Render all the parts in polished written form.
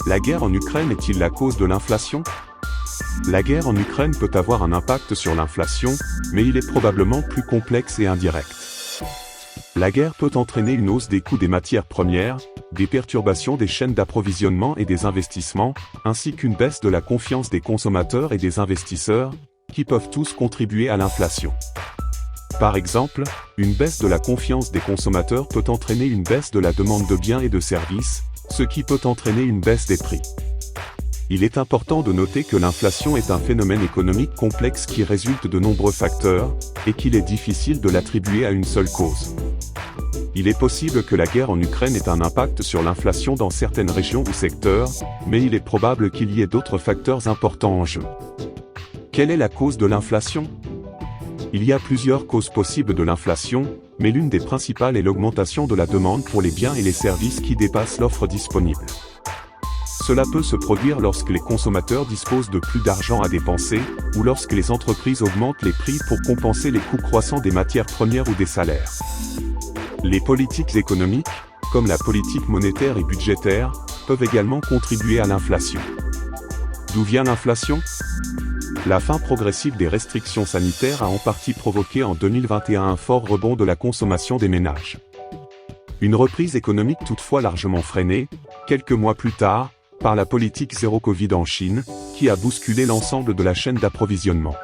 La guerre en Ukraine est-il la cause de l'inflation? La guerre en Ukraine peut avoir un impact sur l'inflation, mais il est probablement plus complexe et indirect. La guerre peut entraîner une hausse des coûts des matières premières, des perturbations des chaînes d'approvisionnement et des investissements, ainsi qu'une baisse de la confiance des consommateurs et des investisseurs, qui peuvent tous contribuer à l'inflation. Par exemple, une baisse de la confiance des consommateurs peut entraîner une baisse de la demande de biens et de services, ce qui peut entraîner une baisse des prix. Il est important de noter que l'inflation est un phénomène économique complexe qui résulte de nombreux facteurs, et qu'il est difficile de l'attribuer à une seule cause. Il est possible que la guerre en Ukraine ait un impact sur l'inflation dans certaines régions ou secteurs, mais il est probable qu'il y ait d'autres facteurs importants en jeu. Quelle est la cause de l'inflation? Il y a plusieurs causes possibles de l'inflation, mais l'une des principales est l'augmentation de la demande pour les biens et les services qui dépasse l'offre disponible. Cela peut se produire lorsque les consommateurs disposent de plus d'argent à dépenser, ou lorsque les entreprises augmentent les prix pour compenser les coûts croissants des matières premières ou des salaires. Les politiques économiques, comme la politique monétaire et budgétaire, peuvent également contribuer à l'inflation. D'où vient l'inflation? La fin progressive des restrictions sanitaires a en partie provoqué en 2021 un fort rebond de la consommation des ménages. Une reprise économique toutefois largement freinée, quelques mois plus tard, par la politique zéro Covid en Chine, qui a bousculé l'ensemble de la chaîne d'approvisionnement.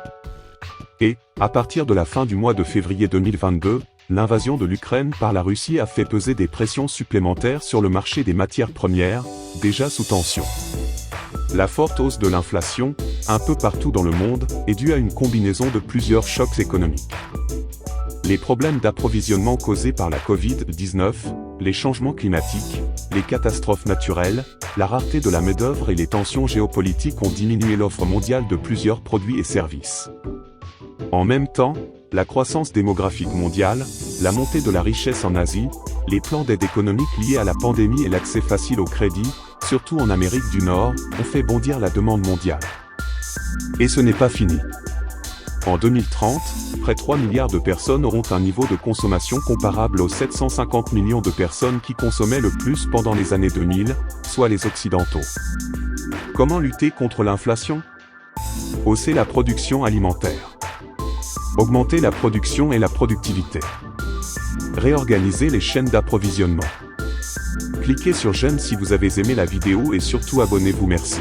Et, à partir de la fin du mois de février 2022, l'invasion de l'Ukraine par la Russie a fait peser des pressions supplémentaires sur le marché des matières premières, déjà sous tension. La forte hausse de l'inflation, un peu partout dans le monde, est due à une combinaison de plusieurs chocs économiques. Les problèmes d'approvisionnement causés par la Covid-19, les changements climatiques, les catastrophes naturelles, la rareté de la main-d'œuvre et les tensions géopolitiques ont diminué l'offre mondiale de plusieurs produits et services. En même temps, la croissance démographique mondiale, la montée de la richesse en Asie, les plans d'aide économique liés à la pandémie et l'accès facile au crédit, surtout en Amérique du Nord, ont fait bondir la demande mondiale. Et ce n'est pas fini. En 2030, près de 3 milliards de personnes auront un niveau de consommation comparable aux 750 millions de personnes qui consommaient le plus pendant les années 2000, soit les Occidentaux. Comment lutter contre l'inflation? Hausser la production alimentaire. Augmenter la production et la productivité. Réorganiser les chaînes d'approvisionnement. Cliquez sur j'aime si vous avez aimé la vidéo et surtout abonnez-vous, merci.